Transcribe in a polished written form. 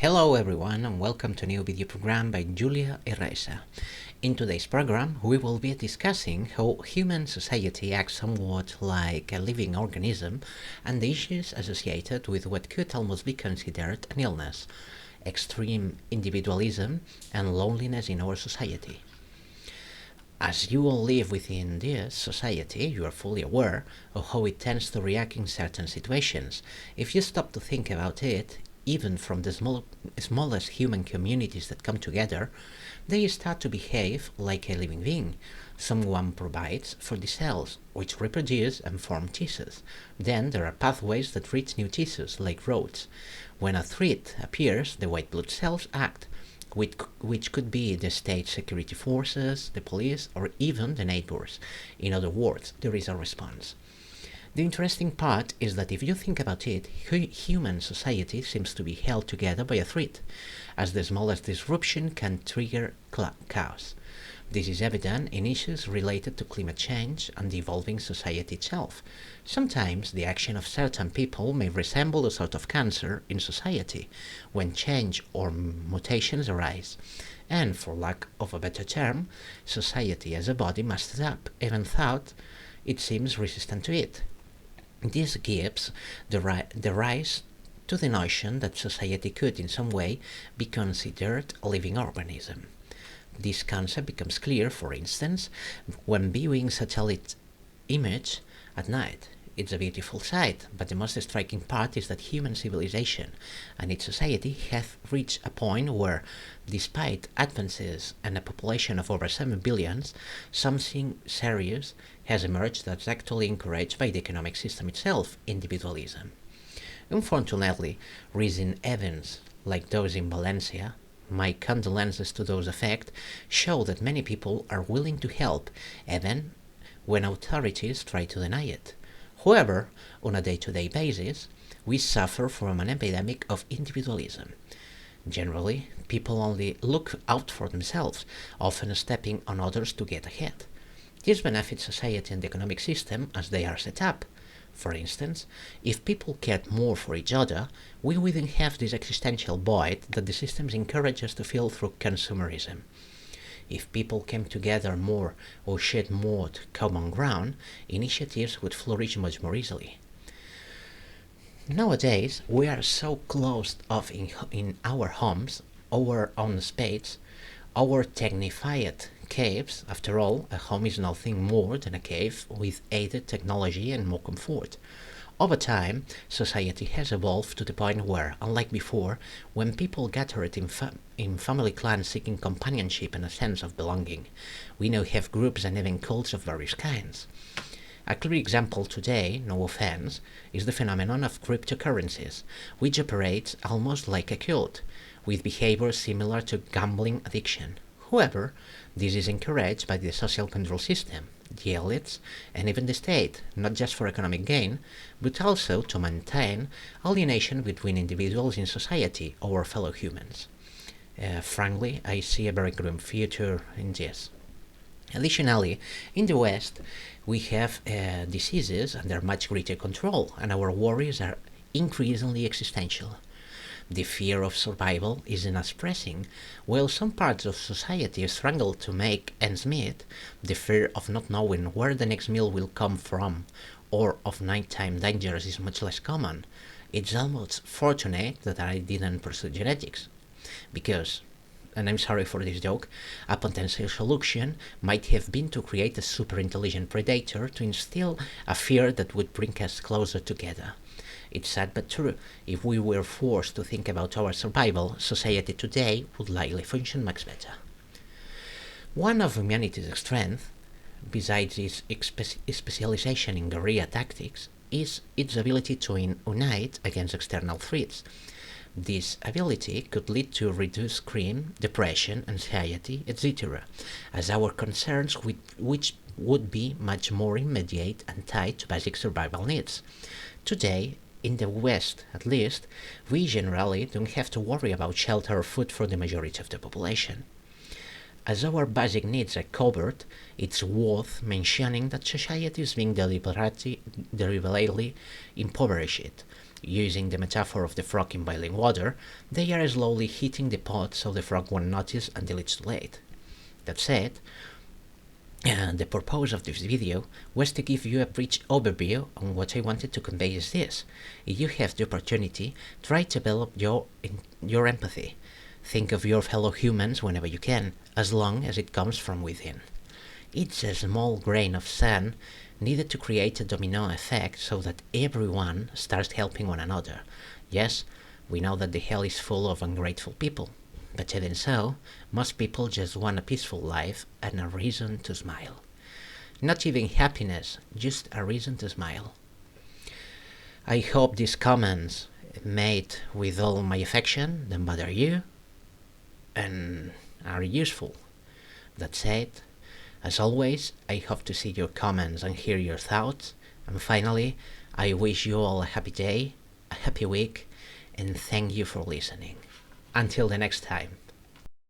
Hello everyone and welcome to a new video program by Julia Erresa. In today's program we will be discussing how human society acts somewhat like a living organism and the issues associated with what could almost be considered an illness, extreme individualism and loneliness in our society. As you all live within this society, you are fully aware of how it tends to react in certain situations. If you stop to think about it, even from the smallest human communities that come together, they start to behave like a living being. Someone provides for the cells, which reproduce and form tissues. Then there are pathways that reach new tissues, like roads. When a threat appears, the white blood cells act, which could be the state security forces, the police, or even the neighbors. In other words, there is a response. The interesting part is that if you think about it, human society seems to be held together by a threat, as the smallest disruption can trigger chaos. This is evident in issues related to climate change and the evolving society itself. Sometimes the action of certain people may resemble a sort of cancer in society when change or mutations arise. And for lack of a better term, society as a body must adapt, even though it seems resistant to it. This gives the rise to the notion that society could in some way be considered a living organism. This concept becomes clear, for instance, when viewing satellite image at night. It's a beautiful sight, but the most striking part is that human civilization and its society have reached a point where, despite advances and a population of over 7 billion, something serious has emerged that's actually encouraged by the economic system itself, individualism. Unfortunately, recent events like those in Valencia, my condolences to those affected, show that many people are willing to help, even when authorities try to deny it. However, on a day-to-day basis, we suffer from an epidemic of individualism. Generally, people only look out for themselves, often stepping on others to get ahead. This benefits society and the economic system as they are set up. For instance, if people cared more for each other, we wouldn't have this existential void that the systems encourage us to fill through consumerism. If people came together more or shared more common ground, initiatives would flourish much more easily. Nowadays, we are so closed off in our homes, our own space, our technified caves. After all, a home is nothing more than a cave with added technology and more comfort. Over time, society has evolved to the point where, unlike before, when people gathered in family clans seeking companionship and a sense of belonging, we now have groups and even cults of various kinds. A clear example today, no offense, is the phenomenon of cryptocurrencies, which operates almost like a cult, with behavior similar to gambling addiction. However, this is encouraged by the social control system, the elites, and even the state, not just for economic gain, but also to maintain alienation between individuals in society, our fellow humans. Frankly, I see a very grim future in this. Additionally, in the West, we have diseases under much greater control, and our worries are increasingly existential. The fear of survival isn't as pressing. While some parts of society struggle to make ends meet, the fear of not knowing where the next meal will come from or of nighttime dangers is much less common. It's almost fortunate that I didn't pursue genetics. Because, and I'm sorry for this joke, a potential solution might have been to create a super intelligent predator to instill a fear that would bring us closer together. It's sad but true. If we were forced to think about our survival, society today would likely function much better. One of humanity's strengths, besides its specialization in guerrilla tactics, is its ability to unite against external threats. This ability could lead to reduced crime, depression, anxiety, etc., as our concerns which would be much more immediate and tied to basic survival needs. Today, in the West at least, we generally don't have to worry about shelter or food for the majority of the population. As our basic needs are covered, it's worth mentioning that society is being deliberately impoverished, Using the metaphor of the frog in boiling water, they are slowly heating the pot so the frog won't notice until it's too late. That said, the purpose of this video was to give you a brief overview on what I wanted to convey is this. If you have the opportunity, try to develop your empathy. Think of your fellow humans whenever you can, as long as it comes from within. It's a small grain of sand needed to create a domino effect so that everyone starts helping one another. Yes, we know that the hell is full of ungrateful people, but even so, most people just want a peaceful life and a reason to smile. Not even happiness, just a reason to smile. I hope these comments made with all my affection don't bother you and are useful. That said, as always, I hope to see your comments and hear your thoughts. And finally, I wish you all a happy day, a happy week, and thank you for listening. Until the next time.